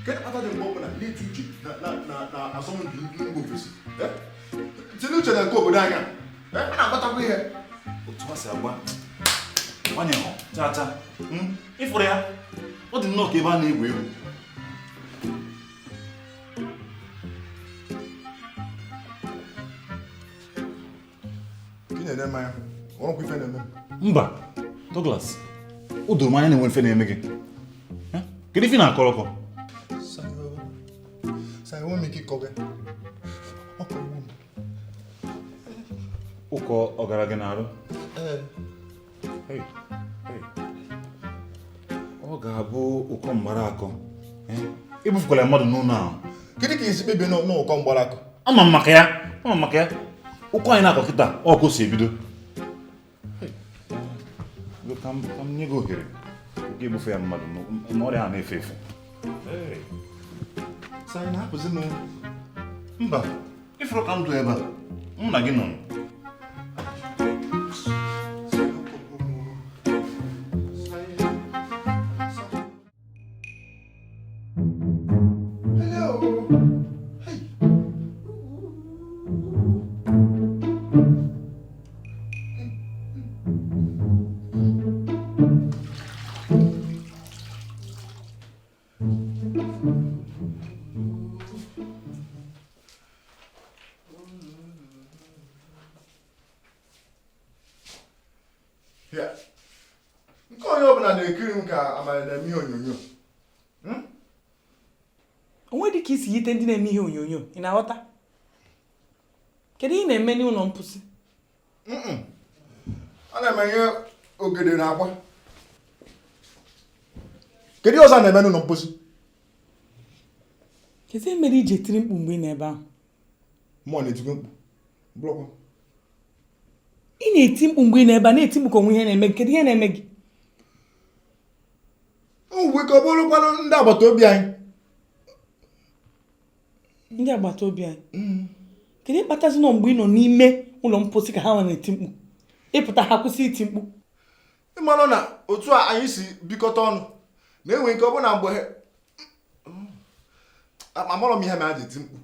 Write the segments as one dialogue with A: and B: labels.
A: Get out of the moment, need to na asompi Igbo Movies. Tinu chana ko bodanya. Na bata we here.
B: Otu ase agba. Wanye ho, cha. Ifure ya. O di no ke ba na egwu egwu.
A: Kine na ma. Won ku ife na me.
B: Mba. Douglas. O do manya na enwe ife na eme gị. Kedu ife na akoroko?
A: Sai won mi ki kobe.
B: Uko ogara gị n'arụ? Hey. Ọ ga-abụ ụkọ mgbara akọ. Ibufukwala mmadụ n'ụlọ ahụ.
A: Kedu ka isi bebe n'ụkọ mgbara akọ?
B: Ama maka ya. Ụkọ anyị na-akọ kịta, ọkụ si ebido. Ka m nye gị ohere. Ka ibufe ya mmadụ n'ọrịa a na-efe efe.
A: Sai na-apụzi m.
B: Mba, ifuru ka m dụ ebe a. Mụ na gị nọ.
C: Onwe dị ka isi yite ndị na-eme ihe onyonyo, ị na-aghọta? Kedu ihe na-eme n'ụlọ mposi?
A: Ana m enye ogede na akwa. Kedu ọzọ na-eme n'ụlọ mposi?
C: Kedu mere iji etiri mkpu mgbe ị na-ebe ahụ?
A: Mmụọ na-etikwe mkpu. Blọkwa.
C: Ị na-eti mkpu mgbe ị na-ebe a na-eti mkpu ka onwe ihe na-eme gị. Kedu ihe na-eme gị?
A: Uwe ka ọ bụrụkwanụ ndị agbata obi anyị.
C: Ndị agbata obi anyị. Kedu ịkpatazi nọ mgbe ị nọ n'ime ụlọ mposi ka ha na-eti mkpu? Ịpụta ha kwụsị iti mkpu.
A: Ịmanụ na otu a anyị si bikọta ọnụ na-enwe ike ọ bụ na mgbe amarọ m ihe ma ji eti mkpu.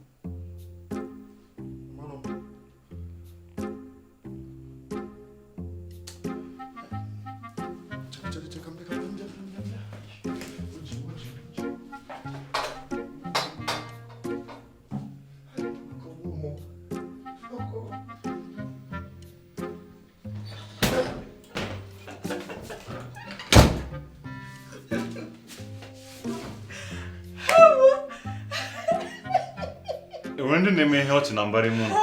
B: Ndị na-eme ihe ọchị na mbara ime ụlọ.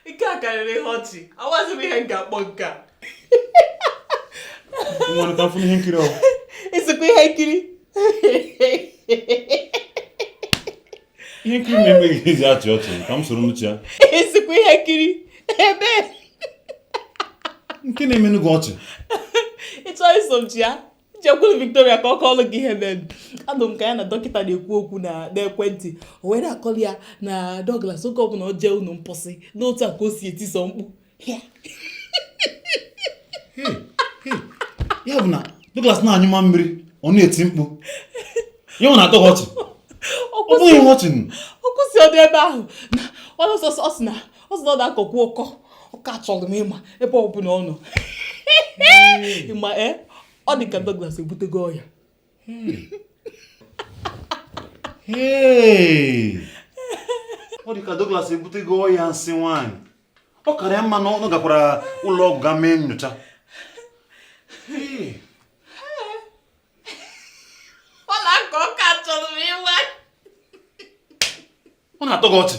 C: Ike a karịrị ihe ọchị. Awazi m ihe m ga-akpọ nke a.
B: Nwa ka mfụ ihe nkiri ọhụụ.
C: Isikwa ihe nkiri.
B: Ihe nkiri na-eme gị ezi achị ọchị ka m soro n'uche ya.
C: Isikwa ihe nkiri. Ebe.
B: Nke na-eme gị ọchị.
C: Ịchọ iso m chi ya. Chekwuru Victoria ka ọ kọọlụ gị ihe mere. Anụ m ka ya na dọkịta na-ekwu okwu n'ekwentị. O were akọlụ ya na Douglas oge ọbụla o jee ụlọ mposi n'otu a ka o si etiso mkpu.
B: Ya bụ na Douglas na-anyụma mmiri, ọ na-eti mkpu. Ya ọ na-atọ ọchị. Ọ bụghị ihe ọchị.
C: Ọ kwụsị ọdụ ebe ahụ. Ọ sị na ọ na-akọkwu ọka achọrọ m ịma ebe ọ bụla ọ nọ. Ịma ọ dị ka Douglas ebutego ọya.
B: Ọ dị ka Douglas ebutego ọya nsị nwaanyị. Ọ karịa mma na ọ gakwara ụlọ ọgwụ ga mee nyocha.
C: Ọ na-akọ ọka achọrọ m ịma.
B: Ọ na-atọ gị ọchị.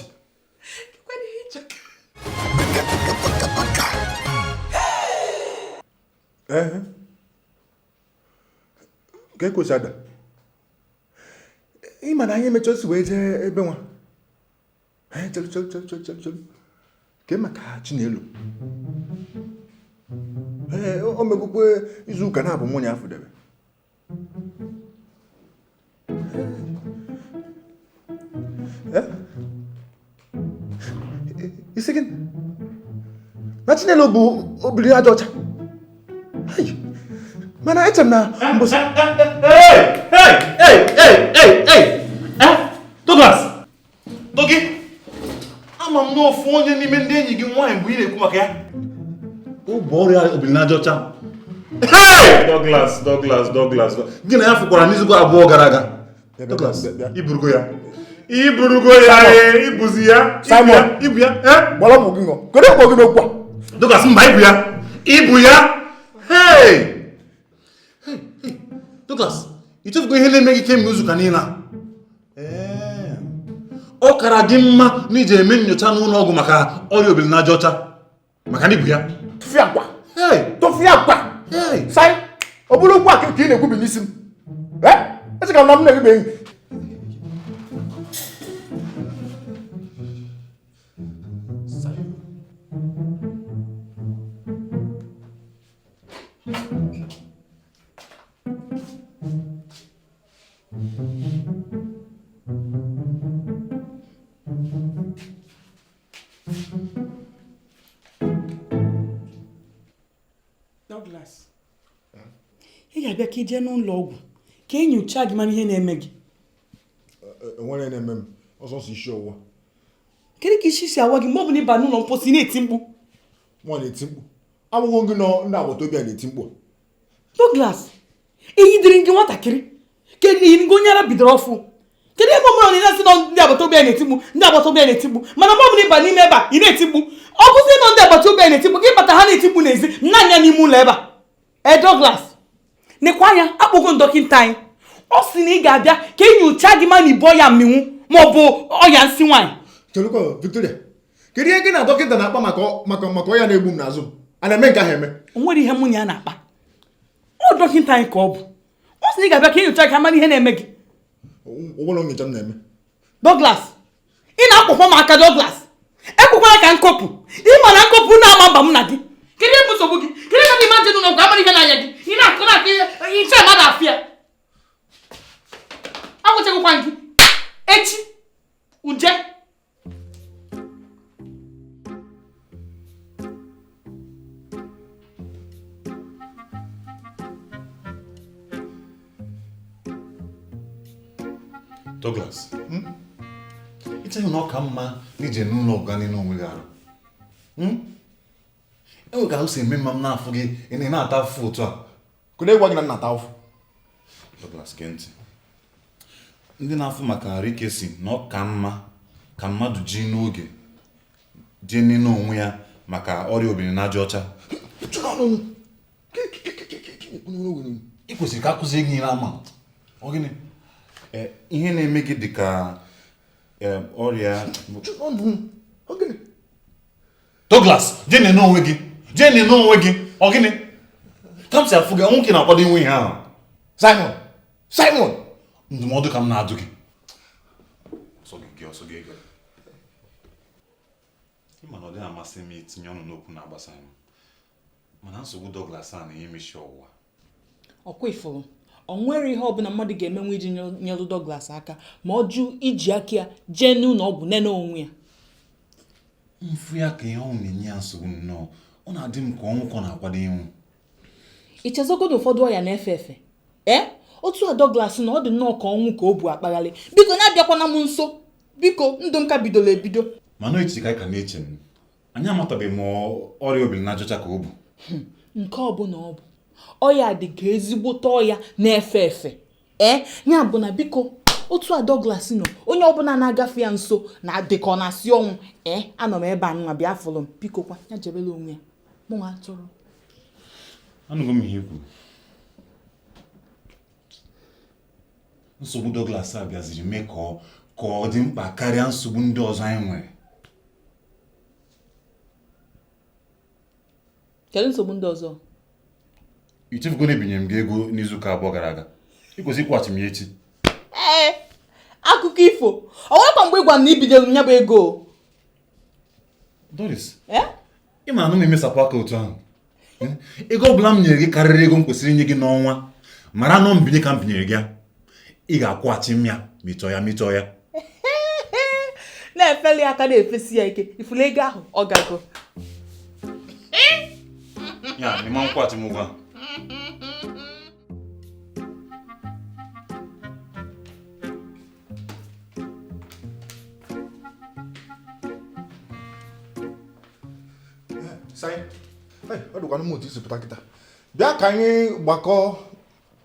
A: Ka ekosi ada. Ịma na anyị emechosi wee jee ebe nwa. Chelu. Ke maka Chinelu. O megukwe izu ụka na-abụ nwunye afọ debe. Isi gị na Chinelu bụ obiri aja ọcha. Mana echem na mbosi.
B: m n'ofu onye n'ime ndị enyi gị nwaanyị mgbe ị na-ekwu maka ya. Ụbọ ọrịa obilinaja ọcha. Hey! Douglas. Gị na ya fụkwara n'izuụka abụọ gara aga. Douglas, iburugo ya. Ibuzi ya.
A: Simon,
B: ibu ya.
A: Gbala m gị nọ. Kedu ekwo gị n'okwu a?
B: Douglas, mba ibu ya. Hey! Douglas, ị chefugo ihe na-eme gị kemgbe izuụka niile a? Ọ kara gị mma na ije eme nyocha n'ụlọ ọgwụ maka ọrịa obilinaja ọcha maka n'ibu ya.
A: Tụfịa akwa. Sai, ọ bụrụ okwu a ka ị na-ekwu bi n'isi m. Echeka m na m na-egbe enyi.
C: Douglas, ị ga-abịa ka ije n'ụlọ ọgwụ ka enyocha gị mara ihe na-eme gị.
A: Enwere na-eme m ọsọsọ isi ọwụwa.
C: Kedu ka isi si awa gị mgbe ọ bụla ịba n'ụlọ mposi na-eti mkpu?
A: Nwa na-eti mkpu. Amụghị gị nọ ndị agbata obi a na-eti mkpu.
C: Douglas, iyi dịrị gị nwatakịrị. Kedu ihe onye ara bidoro ọfụ? Kedu ebe ọbụla na ịna-asị nọ ndị agbata obi a na-eti mkpu, ndị agbata obi a na-eti mkpu, mana mgbe ọ bụla ịba n'ime ebe a ị na-eti mkpu. Ọ bụzi nọ ndị agbata obi a na-eti mkpu, gị bata ha na-eti mkpu n'ezi, nna anya n'ime ụlọ ebe a. Douglas, nekwa anya akpọgo dọkịta anyị. Ọ sị na ị ga-abịa ka enyocha gị ma na ibu ọya mmịnwụ ma ọ bụ ọya nsị nwaanyị.
A: Chelukwa Victoria, kedu ihe gị na dọkịta na-akpa maka ọya na-egbu m n'azụ m? A na-eme nke ahụ eme?
C: O nwere ihe mụ na ya na-akpa. Ọ dọkịta anyị ka ọ bụ. Ọ sị na ị ga-abịa ka enyocha gị mara ihe na-eme gị.
A: Ụgbọrọ nyocha m na-eme.
C: Douglas, ị na-akpọkwa m aka. Douglas, ekwekwala ka nkọpụ. Ị ma na nkọpụ na-ama mba m na gị. Kedu ihe bụ nsogbu gị? Kedu ihe ka ịma nje n'ụlọ amara ihe n'anya gị? Ị na-akụ iche mmadụ afịa. Agwụchaghịkwa gị echi uje.
B: Douglas, ịcheghị na ọ ka mma n'ije n'ụlọ ọgụ gaa n'onwe gị arụ. Enwe ka ahụ si eme mma m n'afọ gị ị na-ata afụfụ otu a.
A: Kedu ịgwa gị na nnata afọ?
B: Douglas, gee ntị. Ndị na-afụ maka arụ ike si na ọ ka mma ka mmadụ ji n'oge jee nene onwe ya maka ọrịa obilinaja ọcha. Ị kwesịrị ka akụzie gị n'ama. Ọ gịnị? Ihe na-eme gị dị ka ọrịa. Douglas, jee nene onwe gị. Ọ gịnị? Ka m si afụ gị nwoke na-akwado inwe ihe ahụ.
A: Simon,
B: ndụmọdụ ka m na-adụ gị. Ọsọ gị. Ị ma na ọ dịghị amasị m itinye ọnụ n'okwu na-agbasa m, mana nsogbu Douglas a na-emechi ọwụwa.
C: Ọkwa ifuru, ọ nwere ihe ọbụla mmadụ ga-emenwe iji nyelụ Douglas aka ma ọ jụ iji aka ya jee n'ụlọ ọgwụ nene onwe ya.
B: Mfu ya ka ihe ọ na-enye ya nsogbu nnọọ. Ọ na-adị m ka ọnwụkọ na-akwado ịnwụ.
C: Ichezogodo ụfọdụ ọya na-efe efe. Otu a Douglas na ọ dị nnọọ ka ọnwụ ka o bu akpaghalị. Biko na-abịakwana m nso. Biko ndụ m ka bidoro ebido.
B: Mana echi ka anyị ka na-eche m. Anyị amatabeghị ma ọrịa obilinaja ọcha ka ọ bụ.
C: Nke ọ bụ na ọ bụ. Ọya dị ka ezigbote ọya na-efe efe. Ya bụ na biko otu a Douglas nọ onye ọbụla na-agafe ya nso na dịka ọ na-asị ọnwụ. Anọ m ebe a nwa bịa fụlụ m. Biko kwa ya jebela onwe ya. Mụ nwa atụrụ.
B: Anụgo m ihe ikwu. Nsogbu Douglas a bịaziri mee ka ọ dị mkpa karịa nsogbu ndị ọzọ anyị nwere.
C: Kedu nsogbu ndị ọzọ?
B: Ichefugo na ebinye m gị ego n'izuụka abụọ gara aga. Ị kwesịrị ịkwụghachi m ya echi.
C: Akụkọ ifo. Ọ nwekwa mgbe ị gwara m na ibinyere m ya bụ ego.
B: Doris, ị ma na m emesapụ aka otu ahụ. Ego ọbụla m nyere gị karịrị ego m kwesịrị inye gị n'ọnwa. Mara na mbinye ka m binyere gị. Ị ga-akwụghachi m ya mịchọ ya.
C: Na-efeli aka na-efesi ya ike. Ifuru ego ahụ ọ gago.
B: Ya, ị ma nkwụghachi m ụgwọ ahụ.
A: Sai. Ọ dịkwa n'ụmụ otu isi pụta kịta. Bịa ka anyị gbakọ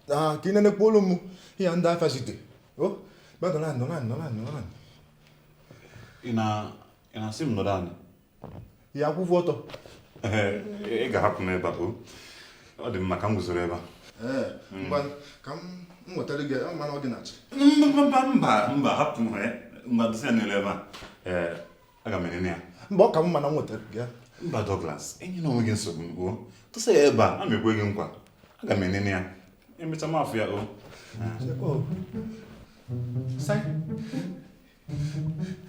A: ka ị nenekwa olu m ihe ndị afịa site. O, bịa nọrọ.
B: Ị na-asị m nọrọ anyị?
A: Ya akwụkwọ ọtọ.
B: Ị ga-ahapụ n'ebe a, ọ dị mma ka m guzoro ebe a.
A: Mgbe ka m nwetara gị mana ọ dị na-achị.
B: Mba, hapụ m mgbe dosi ya n'elu ebe a. Aga m enene ya.
A: Mgbe ọ ka m mana m nwetara gị.
B: Mba Douglas, enyi na onwe gị nsogbu tụsa ya ebe a, ekwe gị nkwa. Aga m enene ya. Emecha m afọ ya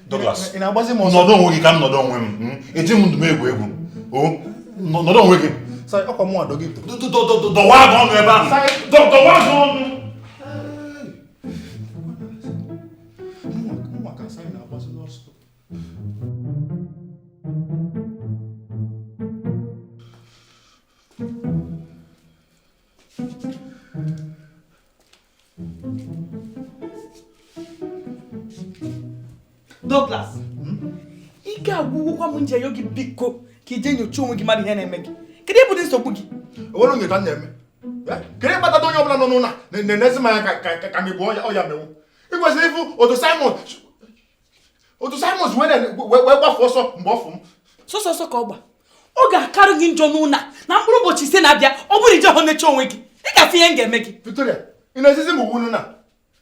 B: Douglas,
A: ị na-agbazi m ọsọ?
B: Nọdụ onwe gị ka m nọdụ onwe m. Eji m ndụ m egwu egwu. Nọdụ onwe gị.
A: Sai, ọkwa mụ adọ gị ito.
B: Dọwa gị ọnụ ebe ahụ. Dọwa gị ọnụ.
A: Maka Sai na-agbazi n'ọsọ.
C: Douglas, ike agwụgwụkwa m nje gị biko ka ije nyocha onwe gị mmadụ ihe na-eme gị. Kedu ebe dị nsogbu gị?
A: Onwere onye ka m na-eme. Kedu ịkpatata onye ọbụla nọ n'ụlọ na-enezi m anya ka m bụ ọya menwu. Ị kwesịrị ịfụ otu Simons wee gbafu ọsọ mgbe ọfụ m.
C: Sọsọsọ ka ọ gba. Ọ ga-akarị gị njọ n'ụlọ na mkpụrụ ụbọchị ise na-abịa. Ọ bụrụ ije hụ necha onwe gị, ị ga-afụ ihe m ga-eme gị.
A: Victoria, ị na-ezizi m ugwu n'ụlọ.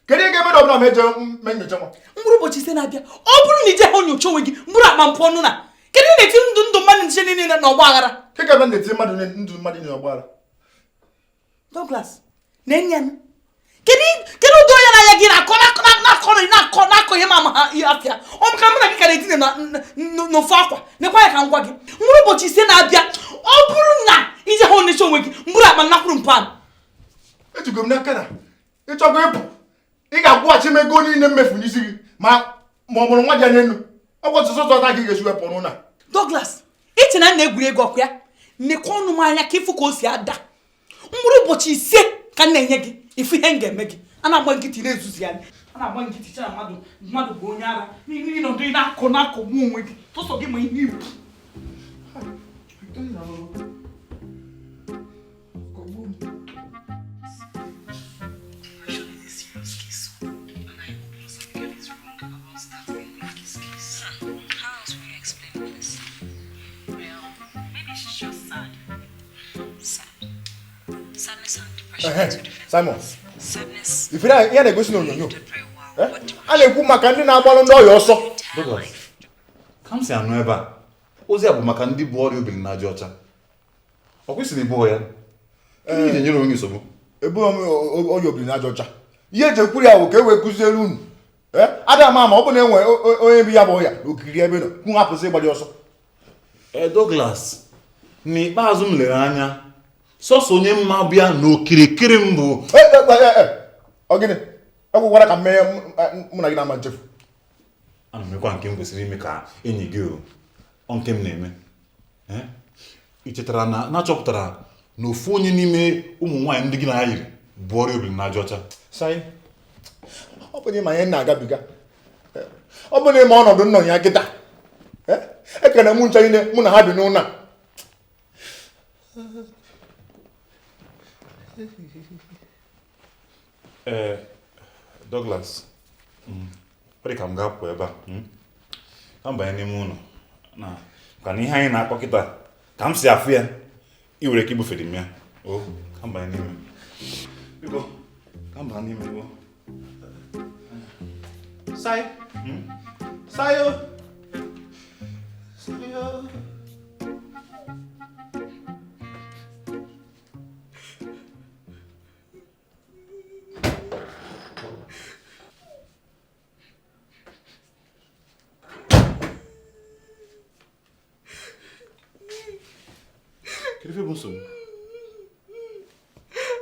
A: Kedu ihe ga-eme ọbụla ma eje nyocha nwa?
C: Mkpụrụ ụbọchị ise na-abịa, ọ bụrụ na ije hụ nyocha onwe gị, mkpụrụ akpa mpụ ọnụ na. Kedu ị na-eti ndụ mmadụ nche niile na ọgba aghara?
A: Ke ga-eme na-eti ndụ mmadụ niile ọgba aghara?
C: Douglas, na-enye m. Kedu ụdị onye na-anya gị na-akọ ihe ma ha ihe afịa? Ọ bụ ka mụ na gị ka na-etinye n'ofu akwa. Nekwa ya ka m gwa gị. Mkpụrụ ụbọchị ise na-abịa, ọ bụrụ na ije hụ nche onwe gị, mkpụrụ akpa nakwuru mpam.
A: Ejigo m n'aka na ịchọgo ịpụ, ị ga-akwụghachi m ego niile mmefu n'isi gị ma ọ mụrụ nwa dị anya enu. Ọ bụ ọtụtụ ụzọ ka ị ga-esi wepụ n'ụlọ.
C: Douglas, iche na na-egwuregwu ọkụ ya, nekwa ọnụ m anya ka ịfụ ka o si ada. Mkpụrụ ụbọchị ise ka m na-enye gị, ifu ihe m ga-eme gị. A na-agba nkịtị na-ezuzi ya. A na-agba nkịtị chara mmadụ bụ onye ara n'ihi nọdụ ị na-akọgbu onwe gị tụsọ gị ma ihe ibu. Simon, ifere ya na-egosi n'onyonyo a na-ekwu maka ndị na-agbalụ ndị ọya ọsọ.
B: Ka m si anụ ebe a, ozi a bụ maka ndị bụ ọrịa obiri na aja ọcha. Ọ kwesịrị ịbụ ya iji nyere onye nsogbu.
A: Ebu ọrịa obiri na aja ọcha, ihe eji ekwuru ya bụ ka e wee kụziere unu. Ada ma ọ bụ na enwe onye bi ya bụ ọya n'okiriri ebe nọ kwụ hapụsị ịgbali ọsọ.
B: Douglas, n'ikpeazụ m lere anya sọsọ onye mma bịa n'okirikiri m bụ
A: ọ gịnị egwụkwara ka mmee mụ na gị na-ama nchefu.
B: Ana m ekwa nke m kwesịrị ime ka enyi gị ọ nke m na-eme. Ị chetara na achọpụtara na ofu onye n'ime ụmụ nwaanyị ndị gị na ya yiri bụ ọrịa obiri na aja ọcha.
A: Sai, ọ bụ n'ịma ihe na-agabiga, ọ bụ n'ịma ọnọdụ nnọ ya kịta, ekene mụ ncha niile mụ na ha bi n'ụlọ.
B: Douglas, ọ dị ka m ga-apụ ebe a ka m banye n'ime ụlọ ka na ihe anyị na-akọ kịta ka m si afụ ya ị nwere ike ibufere m ya. Ka m banye n'ime biko, ka m banye n'ime.
A: Sai, Sayo.
B: Kedu ife bụ nsogbu?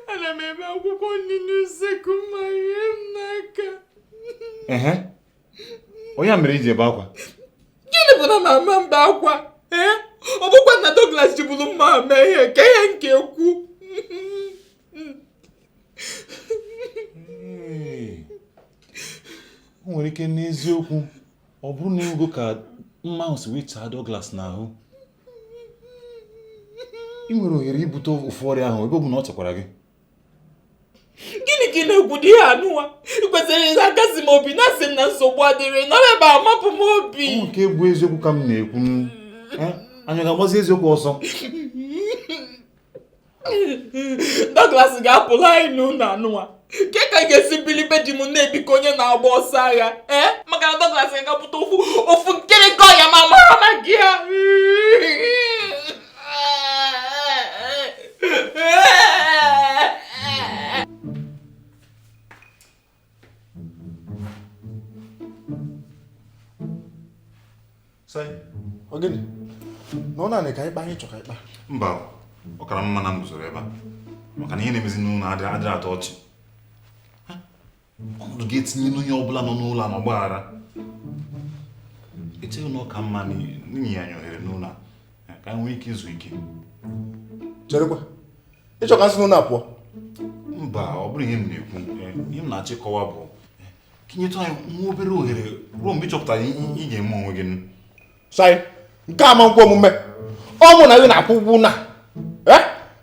C: Ana m ebe akwụkwọ nri n'usekwu ma ihe m n'aka.
B: Onye a mere iji ebe akwa?
C: Gịnị bụ na mama mba akwa? Ọ bụkwa na Douglas jiburu mma mee ihe ka ihe nke ekwu.
B: O nwere ike n'eziokwu ọ bụrụ na ego ka mma ahụ si wee chaa Douglas n'ahụ. ị nwere ohere ibute ofu ọrịa ahụ ebe ọ bụ na ọ chekwara gị.
C: Gịnị ka ị na-ekwu dị ihe anụwa? Ị kwesịrị ịza akasị m obi na-asị m na nsogbu adịrị nọrọ ebe a mapụ m obi.
B: Ọ nke bụ eziokwu ka m na-ekwu. Anyị ga-agbazi eziokwu ọsọ.
C: Douglas ga-apụla anyị n'ụlọ anụwa. Ke ka ị ga-esi bilibe di m na-ebi ka onye na-agba ọsọ agha maka na Douglas ga-apụta ofu nkirịkọ ya ma mara na gị ya.
A: Sai, ogini. No na ne ka ịkpa anyị chọ ka ịkpa.
B: Mba, ọ kara mma na m guzoro ebe a. Maka na ihe na-emezi n'ụlọ adịrị atọ ọchị. Ọnọdụ ga-etinye n'onye ọbụla nọ n'ụlọ a n'ọgbaghara. Echeghị na ọ ka mma n'ihi ya ohere n'ụlọ a ka anyị nwee ike izu ike.
A: Cherekwa, ịchọ ka nsị n'ụlọ apụọ?
B: Mba, ọ bụrụ ihe m na-ekwu. Ihe m na-achọ ịkọwa bụ ka inyetụ anyị nwa obere ohere ruo mgbe ị chọpụtara ị ga-eme onwe gị.
A: Sai, nke a ma nkwa omume. Ọ mụ na gị na-akwụ ụgwọ na.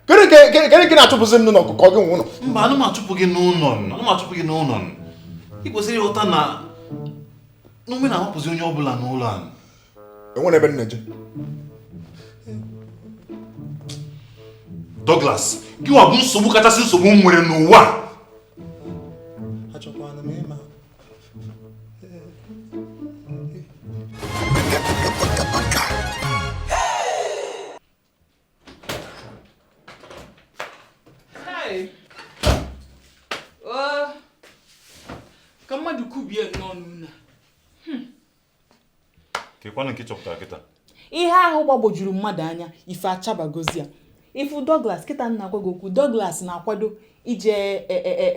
A: Kedu na-achụpụsị m n'ụlọ ọkụkọ gị nwe ụlọ?
B: Mba, ana m achụpụ gị n'ụlọ. Ị kwesịrị ịghọta na n'ume na-ahapụzi onye ọbụla n'ụlọ a.
A: Enwere ebe m na-eje.
B: Douglas, gị nwa bụ nsogbu kachasị nsogbu m nwere n'ụwa.
A: Achọkwana m ịma.
C: Ka mmadụ kubie n'ọnụ na.
B: Kekwanụ nke chọpụtara kịta.
C: Ihe ahụ gbagwojuru mmadụ anya ife achabagozi ya. Ifu Douglas kịta nna gwa gị okwu Douglas na-akwado ije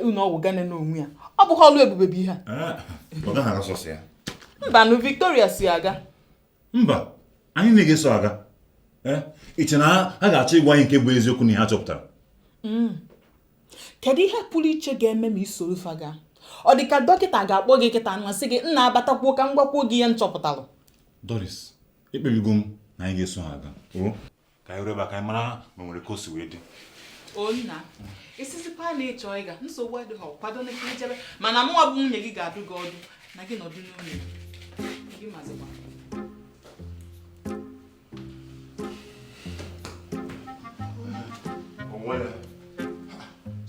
C: ụlọ ọgwụ gane n'onwe ya. Ọ bụ ọlụ ebube bụ ihe a.
B: Ọ gaghị aga sọsọ ya.
C: Mba, nụ Victoria si aga.
B: Mba, anyị na-eso aga. Iche na ha ga-achọ ịgwa anyị nke bụ eziokwu na ihe ha chọpụtara.
C: Kedu ihe pụrụ iche ga-eme ma isoro faga? Ọ dị ka dọkịta ga-akpọ gị kịta nwa sị gị nna abatakwuo ka m gwakwuo gị ihe nchọpụtalụ.
B: Doris, ekpebigo m na anyị ga-eso ha aga. Ka anyị rebe ka anyị mara ma nwere ka o si wee dị.
C: Nna, isizikwa na ịchọ ịga nsogbu adịghị kwado na ijebe mana mụnwa bụ nwunye gị ga-adụ gị ọdụ na gị nọdụ n'ụlọ gị mazịkwa.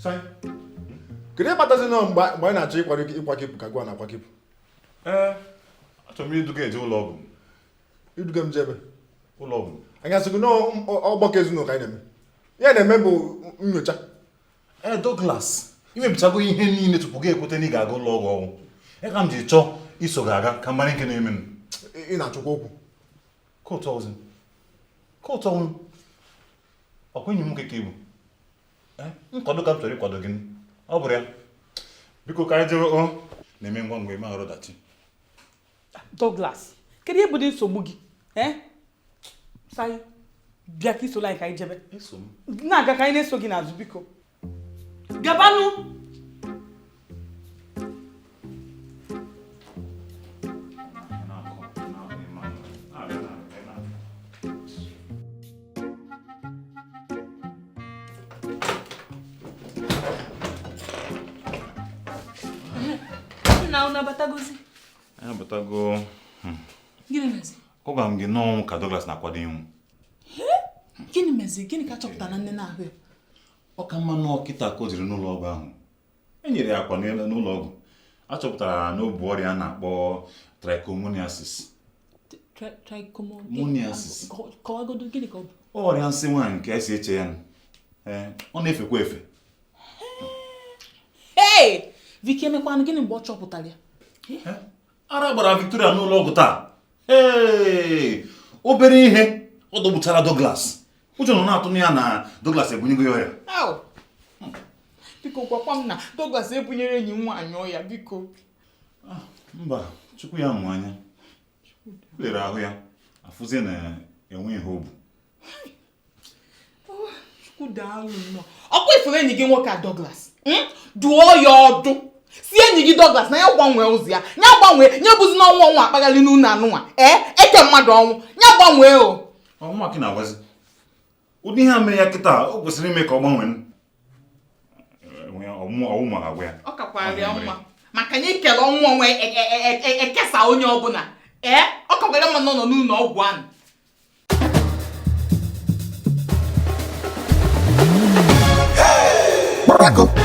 A: Sai, kedu ịkpatazi nọ mgbe anyị na-achọ ịkwakepụ ka gwa na-akwakepụ?
B: Achọrọ m iduga eje ụlọ ọgwụ.
A: Iduga m jebe
B: Ụlọ ọgwụ.
A: anyị asịgị n'ọgbakọ ezinụlọ ka anyị na-eme. Ihe na-eme bụ nyocha.
B: Douglas, imebichago ihe niile tupu gị ekwete na ị ga-aga ụlọ ọgwụ ọgwụ. Ya ka m ji chọọ iso gị aga ka mara nke na-eme m.
A: Ị na-achọkwa okwu.
B: Kootu ọzọ. Ọkwa enyi m nwoke ka ị bụ. Nkwado ka m chọrọ ịkwado gị. Ọ bụrụ ya. Biko ka anyị jee na-eme ngwa ngwa ime arụ dachi.
C: Douglas, kedu ihe bụ dị nsogbu gị? Sai, bịa ka isola anyị ka anyị jebe. Na-aga ka anyị na-eso gị n'azụ biko. Gabanụ! Nna unu abatagozi?
B: Anyị abatago.
C: Gịnị mezi?
B: Ọ gwara m gị n'ọnwụ ka Douglas na-akwado ịnwụ.
C: Gịnị mezi? Gịnị ka chọpụtara na nne na-ahụ ya?
B: Ọ ka mma na ọkịta ka o jiri n'ụlọ ọgwụ ahụ. E nyere ya akwa n'ụlọ ọgwụ. A chọpụtara na o bu ọrịa a na-akpọ trichomoniasis. Trichomoniasis.
C: Kọwagodo gịnị ka ọ bụ?
B: Ọrịa nsị nwaanyị nke esi eche ya. Ọ na-efekwa efe.
C: Vicky emekwanụ gịnị mgbe ọ chọpụtara ya?
B: Ara gbara Victoria n'ụlọ ọgwụ taa. Obere ihe ọ dọgbuchara Douglas. Ụjọ nọ na-atụ ya na Douglas ebunyego ya ọrịa.
C: Biko gwakwa m na Douglas ebunyere enyi m nwaanyị ọya biko.
B: Mba, Chukwu ya mụ anya. Lere ahụ ya, afụzie na enwe ihe obu.
C: Chukwu daalụ nnọọ. Ọkwa ifuru enyi gị nwoke a Douglas. Dụọ ya ọdụ. Si enyi gị Douglas na ya gbanwee ụzọ ya. Ya gbanwee, nye bụzi n'ọnwa ọnwa akpaghali n'ụlọ anụnwa. Eke mmadụ ọnwụ. Ya gbanwee o.
B: Ọnwa ka ị na-agwazi. ụdị ihe a mere ya kịta o kwesịrị ime ka ọ gbanwee ọwụ ma agwa ya
C: ọ kakwara ya mma maka anyị kele ọnwụ onwe ekesa onye ọbụla ọ kakwara mma nọ n'ụlọ ọgwụ ahụ.
D: Paco,